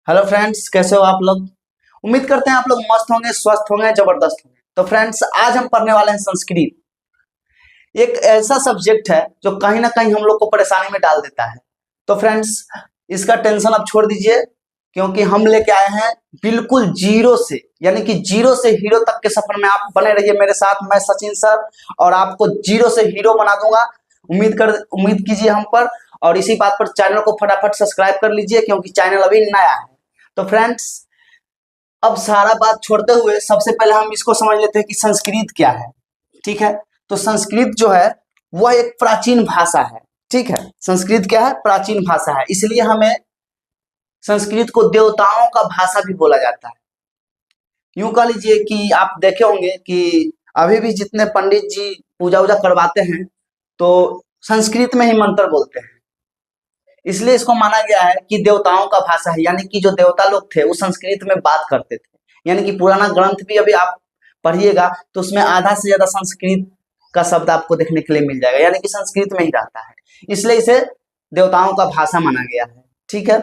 Hello friends, कैसे हो आप लोग। उम्मीद करते हैं आप लोग मस्त होंगे, स्वस्थ होंगे, जबरदस्त होंगे। तो फ्रेंड्स, आज हम पढ़ने वाले हैं संस्कृत। एक ऐसा सब्जेक्ट है जो कहीं ना कहीं हम लोग को परेशानी में डाल देता है। तो फ्रेंड्स, इसका टेंशन आप छोड़ दीजिए, क्योंकि हम लेके आए हैं बिल्कुल जीरो से, यानी कि जीरो से हीरो तक के सफर में आप बने रहिए मेरे साथ। मैं सचिन सर, और आपको जीरो से हीरो बना दूंगा। उम्मीद कीजिए हम पर, और इसी बात पर चैनल को फटाफट सब्सक्राइब कर लीजिए, क्योंकि चैनल अभी नया है। तो फ्रेंड्स, अब सारा बात छोड़ते हुए सबसे पहले हम इसको समझ लेते हैं कि संस्कृत क्या है। ठीक है, तो संस्कृत जो है वह एक प्राचीन भाषा है। ठीक है, संस्कृत क्या है? प्राचीन भाषा है। इसलिए हमें संस्कृत को देवताओं का भाषा भी बोला जाता है। यूं कह लीजिए कि आप देखे होंगे कि अभी भी जितने पंडित जी पूजा वूजा करवाते हैं तो संस्कृत में ही मंत्र बोलते हैं। इसलिए इसको माना गया है कि देवताओं का भाषा है, यानी कि जो देवता लोग थे वो संस्कृत में बात करते थे। यानी कि पुराना ग्रंथ भी अभी आप पढ़िएगा तो उसमें आधा से ज्यादा संस्कृत का शब्द आपको देखने के लिए मिल जाएगा, यानी कि संस्कृत में ही रहता है। इसलिए इसे देवताओं का भाषा माना गया है। ठीक है,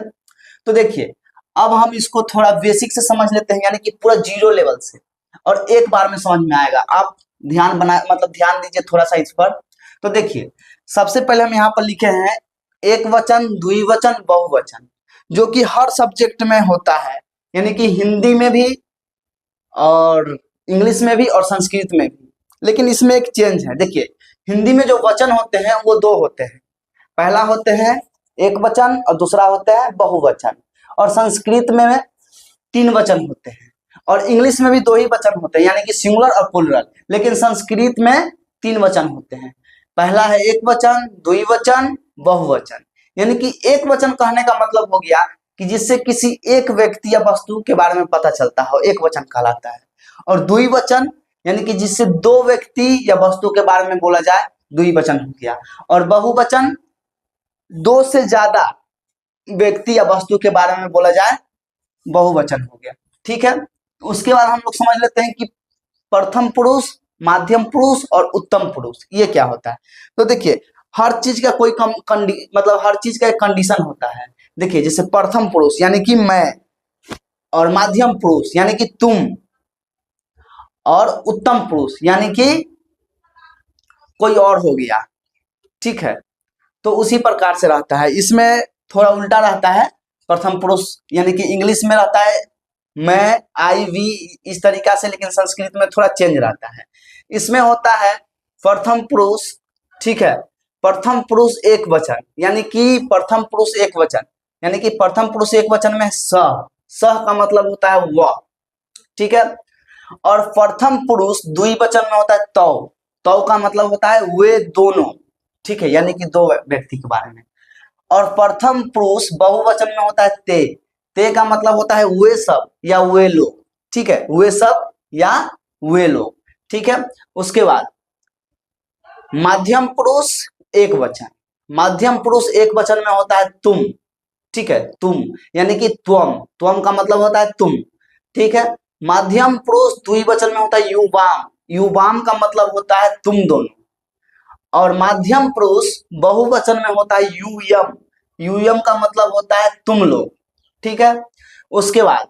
तो देखिए, अब हम इसको थोड़ा बेसिक से समझ लेते हैं, यानी कि पूरा जीरो लेवल से, और एक बार में समझ में आएगा। आप ध्यान दीजिए थोड़ा सा इस पर। तो देखिए, सबसे पहले हम यहाँ पर लिखे हैं एक वचन, द्विवचन, बहुवचन, जो कि हर सब्जेक्ट में होता है, यानी कि हिंदी में भी और इंग्लिश में भी और संस्कृत में भी। लेकिन इसमें एक चेंज है। देखिए, हिंदी में जो वचन होते हैं वो दो होते हैं। पहला होते हैं एक वचन और दूसरा होता है बहुवचन। और संस्कृत में तीन वचन होते हैं, और इंग्लिश में भी दो ही वचन होते हैं, यानी कि सिंगुलर और प्लूरल। लेकिन संस्कृत में तीन वचन होते हैं। पहला है एक वचन, द्विवचन, बहुवचन। यानी कि एक वचन कहने का मतलब हो गया कि जिससे किसी एक व्यक्ति या वस्तु के बारे में पता चलता हो, एक वचन कहलाता है। और द्विवचन यानी कि जिससे दो व्यक्ति या वस्तु के बारे में बोला जाए, द्विवचन हो गया। और बहुवचन दो से ज्यादा व्यक्ति या वस्तु के बारे में बोला जाए, बहुवचन हो गया। ठीक है, उसके बाद हम लोग समझ लेते हैं कि प्रथम पुरुष, माध्यम पुरुष और उत्तम पुरुष ये क्या होता है। तो देखिए, हर चीज का कोई हर चीज का एक कंडीशन होता है। देखिए, जैसे प्रथम पुरुष यानी कि मैं, और माध्यम पुरुष यानी कि तुम, और उत्तम पुरुष यानी कि कोई और हो गया। ठीक है, तो उसी प्रकार से रहता है। इसमें थोड़ा उल्टा रहता है। प्रथम पुरुष यानी कि इंग्लिश में रहता है मैं, आई, वी, इस तरीका से, लेकिन संस्कृत में थोड़ा चेंज रहता है। इसमें होता है प्रथम पुरुष। ठीक है, प्रथम पुरुष एक वचन, यानी कि प्रथम पुरुष एक वचन, यानी कि प्रथम पुरुष एक वचन में सह का मतलब होता है वह। ठीक है, और प्रथम पुरुष द्विवचन में होता है तौ का मतलब होता है वे दोनों। ठीक है, यानी कि दो व्यक्ति के बारे में। और प्रथम पुरुष बहुवचन में होता है ते का मतलब होता है वे सब या वे लोग। ठीक है, वे सब या वे लोग। ठीक है, उसके बाद माध्यम पुरुष एक वचन, माध्यम पुरुष एक वचन में होता है तुम। ठीक है, तुम यानी कि त्वम का मतलब होता है तुम। ठीक है, माध्यम पुरुष द्विवचन में होता है युवाम का मतलब होता है तुम दोनों। और माध्यम पुरुष बहुवचन में होता है यूयम का मतलब होता है तुम लोग। ठीक है, उसके बाद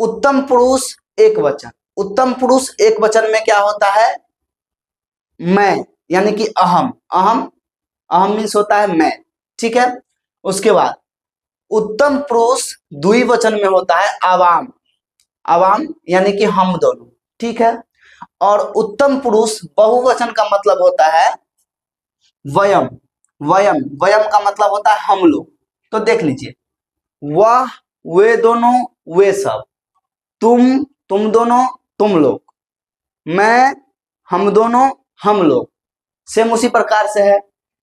उत्तम पुरुष एक वचन, उत्तम पुरुष एक वचन में क्या होता है मैं, यानी कि अहम मीन्स होता है मैं। ठीक है, उसके बाद उत्तम पुरुष द्विवचन में होता है आवाम यानी कि हम दोनों। ठीक है, और उत्तम पुरुष बहुवचन का मतलब होता है वयम का मतलब होता है हम लोग। तो देख लीजिए, वह, वे दोनों, वे सब, तुम दोनों, तुम लोग, मैं, हम दोनों, हम लोग। सेम उसी प्रकार से है,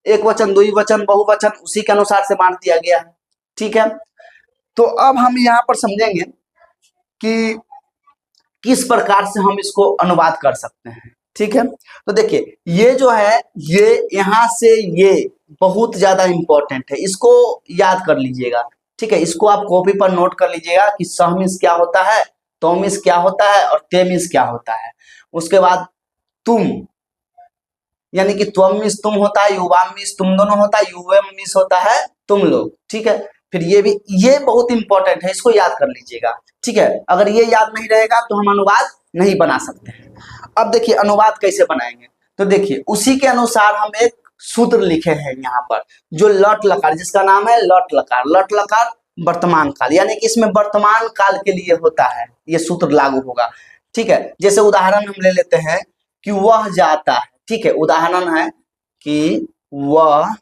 एक वचन, द्विवचन, बहुवचन, उसी के अनुसार से बांट दिया गया है। ठीक है, तो अब हम यहाँ पर समझेंगे कि किस प्रकार से हम इसको अनुवाद कर सकते हैं। ठीक है, तो देखिए, ये जो है, ये यहाँ से ये बहुत ज्यादा इंपॉर्टेंट है, इसको याद कर लीजिएगा। ठीक है, इसको आप कॉपी पर नोट कर लीजिएगा कि सह मीन्स क्या होता है, तो मीन्स क्या होता है, और ते मीन्स क्या होता है। उसके बाद तुम यानी कि त्वम मीन्स तुम होता है, युवाम मीन्स तुम दोनों होता है, युवम मीन्स होता है तुम लोग। ठीक है, फिर ये भी, ये बहुत इंपॉर्टेंट है, इसको याद कर लीजिएगा, ठीक है। अगर ये याद नहीं रहेगा तो हम अनुवाद नहीं बना सकते हैं। अब देखिए अनुवाद कैसे बनाएंगे, तो देखिए उसी के अनुसार हम एक सूत्र लिखे हैं यहाँ पर, जो लट लकार, जिसका नाम है लट लकार। लट लकार वर्तमान काल, यानी कि इसमें वर्तमान काल के लिए होता है, ये सूत्र लागू होगा, ठीक है। जैसे उदाहरण हम ले लेते हैं कि वह जाता है, ठीक है। उदाहरण है कि वह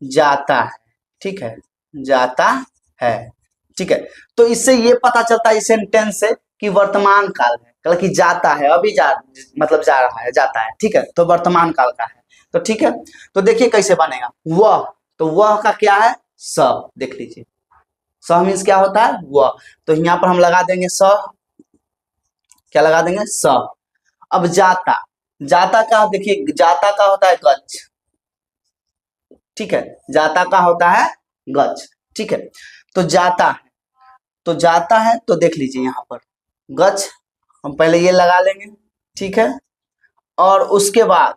जाता है, ठीक है, जाता है, ठीक है। तो इससे ये पता चलता है इस सेंटेंस से कि वर्तमान काल है, कल की जाता है, अभी मतलब जा रहा है, जाता है, ठीक है, तो वर्तमान काल का है, तो ठीक है। तो देखिए कैसे बनेगा वह, तो वह का क्या है स, देख लीजिए स मीन्स क्या होता है वह, तो यहाँ पर हम लगा देंगे स, क्या लगा देंगे स। अब जाता, जाता का देखिए, जाता का होता है गच्छ, ठीक है, जाता का होता है गच्छ, ठीक है। तो जाता है, तो जाता है, तो देख लीजिए यहाँ पर गच्छ हम पहले ये लगा लेंगे, ठीक है। और उसके बाद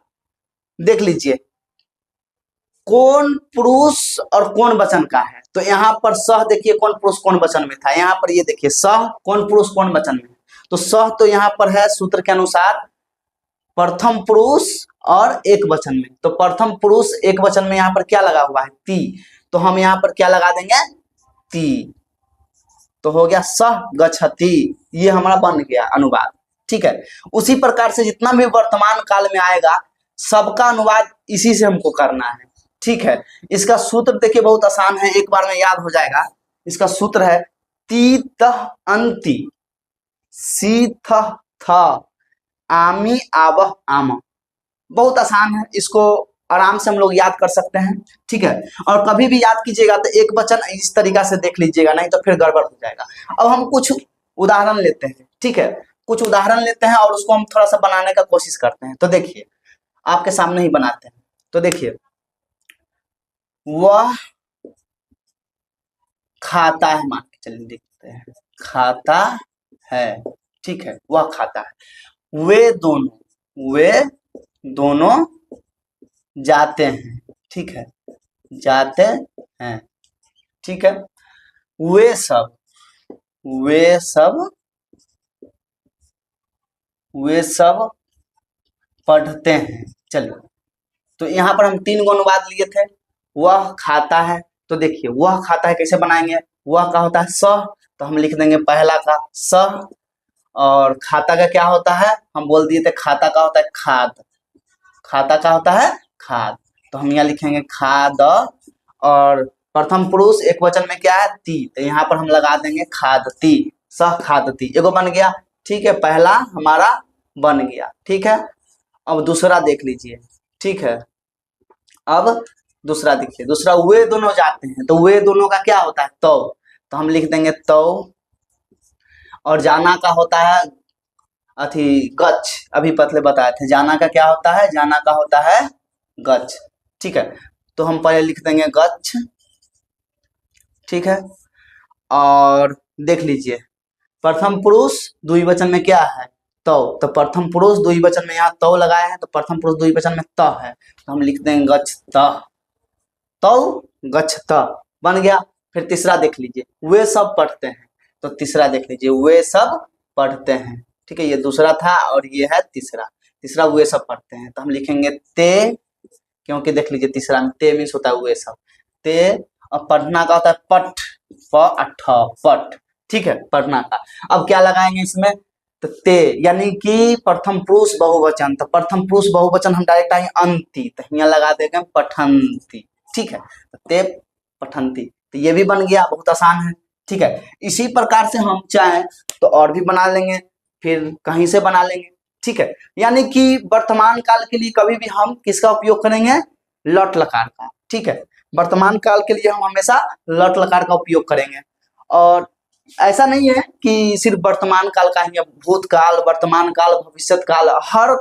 देख लीजिए कौन पुरुष और कौन वचन का है, तो यहाँ पर सह देखिए कौन पुरुष कौन वचन में था, यहाँ पर ये देखिए सह कौन पुरुष कौन वचन में, तो सह तो यहाँ पर है सूत्र के अनुसार प्रथम पुरुष और एक वचन में, तो प्रथम पुरुष एक वचन में यहाँ पर क्या लगा हुआ है ती, तो हम यहाँ पर क्या लगा देंगे ती, तो हो गया सह गच्छति, ये हमारा बन गया अनुवाद, ठीक है। उसी प्रकार से जितना भी वर्तमान काल में आएगा सबका अनुवाद इसी से हमको करना है, ठीक है। इसका सूत्र देखिए बहुत आसान है, एक बार में याद हो जाएगा। इसका सूत्र है ती तह अंति सी थ थ आमी आवह आम, बहुत आसान है, इसको आराम से हम लोग याद कर सकते हैं, ठीक है। और कभी भी याद कीजिएगा तो एक वचन इस तरीका से देख लीजिएगा, नहीं तो फिर गड़बड़ हो जाएगा। अब हम कुछ उदाहरण लेते हैं, ठीक है, कुछ उदाहरण लेते हैं और उसको हम थोड़ा सा बनाने का कोशिश करते हैं। तो देखिए आपके सामने ही बनाते हैं, तो देखिए वह खाता है, मान के चलिए देखते हैं, खाता है, ठीक है, वह खाता है। वे दोनों जाते हैं, ठीक है, जाते हैं, ठीक है। वे सब पढ़ते हैं, चलिए। तो यहाँ पर हम 3 गो अनुवाद लिए थे, वह खाता है, तो देखिए वह खाता है कैसे बनाएंगे, वह का होता है स, तो हम लिख देंगे पहला का स, और खाता का क्या होता है हम बोल दिए थे, खाता का होता है खाद, खाता का होता है खाद, तो हम यहाँ लिखेंगे खाद, और प्रथम पुरुष एक वचन में क्या है ती, तो यहाँ पर हम लगा देंगे खादती, सह खादती, एगो बन गया, ठीक है, पहला हमारा बन गया, ठीक है। अब दूसरा देख लीजिए, ठीक है, अब दूसरा देखिए, दूसरा वे दोनों जाते हैं, तो वे दोनों का क्या होता है तो हम लिख देंगे तो, और जाना का होता है अथी गच्छ, अभी पतले बताए थे, जाना का क्या होता है, जाना का होता है गच्छ, ठीक है, तो हम पहले लिख देंगे गच्छ, ठीक है। और देख लीजिए प्रथम पुरुष द्विवचन में क्या है तो प्रथम पुरुष द्विवचन में यहाँ तो लगाए हैं, तो प्रथम पुरुष द्विवचन में त है, तो हम लिख देंगे गच्छ तो गच्छ त, बन गया। फिर तीसरा देख लीजिए वे सब पढ़ते हैं, तो तीसरा देख लीजिए वे सब पढ़ते हैं, ठीक है, ये दूसरा था और ये है तीसरा वे सब पढ़ते हैं, तो हम लिखेंगे ते, क्योंकि देख लीजिए तीसरा में ते मीन्स होता है वे सब, ते, और पढ़ना का होता है पठ, पठ, ठीक है, पढ़ना का। अब क्या लगाएंगे इसमें, तो ते, यानी कि प्रथम पुरुष बहुवचन, तो प्रथम पुरुष बहुवचन हम डायरेक्ट आएंगे अंति, तो यहाँ लगा देंगे पठंती, ठीक है, तो ते पठंती, तो ये भी बन गया, बहुत आसान है, ठीक है। इसी प्रकार से हम चाहें तो और भी बना लेंगे, फिर कहीं से बना लेंगे, ठीक है। यानी कि वर्तमान काल के लिए कभी भी हम किसका उपयोग करेंगे, लट लकार का, ठीक है, वर्तमान काल के लिए हम हमेशा लट लकार का उपयोग करेंगे। और ऐसा नहीं है कि सिर्फ वर्तमान काल का ही, भूतकाल, वर्तमान काल, भविष्य काल, हर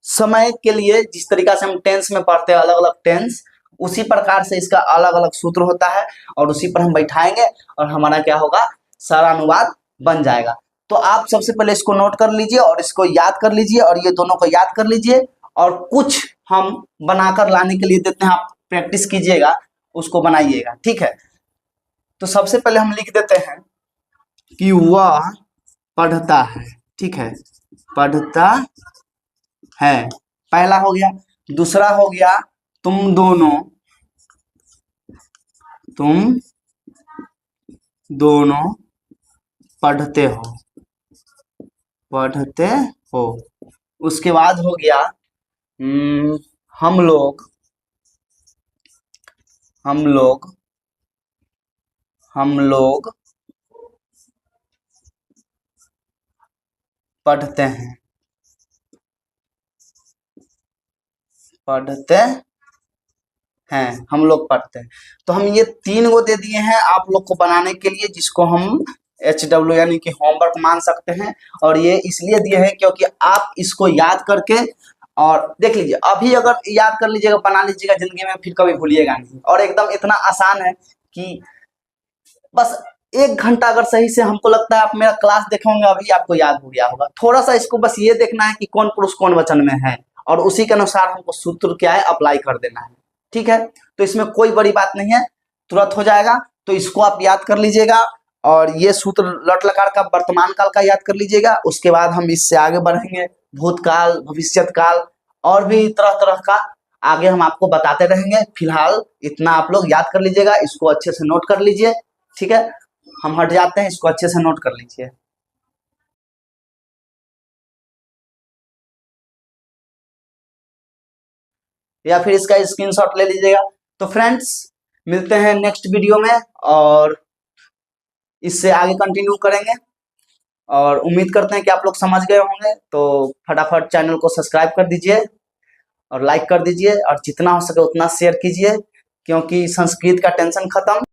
समय के लिए जिस तरीका से हम टेंस में पढ़ते हैं अलग अलग टेंस, उसी प्रकार से इसका अलग अलग सूत्र होता है, और उसी पर हम बैठाएंगे और हमारा क्या होगा, सारा अनुवाद बन जाएगा। तो आप सबसे पहले इसको नोट कर लीजिए और इसको याद कर लीजिए, और ये दोनों को याद कर लीजिए, और कुछ हम बनाकर लाने के लिए देते हैं, आप प्रैक्टिस कीजिएगा, उसको बनाइएगा, ठीक है। तो सबसे पहले हम लिख देते हैं कि वह पढ़ता है, ठीक है, पढ़ता है, पहला हो गया। दूसरा हो गया तुम दोनों पढ़ते हो, पढ़ते हो। उसके बाद हो गया हम लोग पढ़ते हैं, पढ़ते हैं, हम लोग पढ़ते हैं। तो हम ये 3 गो दे दिए हैं आप लोग को बनाने के लिए, जिसको हम HW यानी कि होमवर्क मान सकते हैं। और ये इसलिए दिए हैं क्योंकि आप इसको याद करके और देख लीजिए, अभी अगर याद कर लीजिएगा, बना लीजिएगा, जिंदगी में फिर कभी भूलिएगा नहीं। और एकदम इतना आसान है कि बस 1 घंटा अगर सही से, हमको लगता है आप मेरा क्लास देखे होंगे अभी, आपको याद हो गया होगा। थोड़ा सा इसको बस ये देखना है कि कौन पुरुष कौन वचन में है, और उसी के अनुसार हमको सूत्र क्या है अप्लाई कर देना है, ठीक है। तो इसमें कोई बड़ी बात नहीं है, तुरंत हो जाएगा। तो इसको आप याद कर लीजिएगा, और ये सूत्र लट लकार का वर्तमान काल का याद कर लीजिएगा। उसके बाद हम इससे आगे बढ़ेंगे, भूतकाल, भविष्यत काल, और भी तरह तरह का आगे हम आपको बताते रहेंगे। फिलहाल इतना आप लोग याद कर लीजिएगा, इसको अच्छे से नोट कर लीजिए, ठीक है। हम हट जाते हैं, इसको अच्छे से नोट कर लीजिए। या फिर इसका स्क्रीनशॉट ले लीजिएगा। तो फ्रेंड्स, मिलते हैं नेक्स्ट वीडियो में, और इससे आगे कंटिन्यू करेंगे। और उम्मीद करते हैं कि आप लोग समझ गए होंगे। तो फटाफट चैनल को सब्सक्राइब कर दीजिए और लाइक कर दीजिए, और जितना हो सके उतना शेयर कीजिए, क्योंकि संस्कृत का टेंशन खत्म।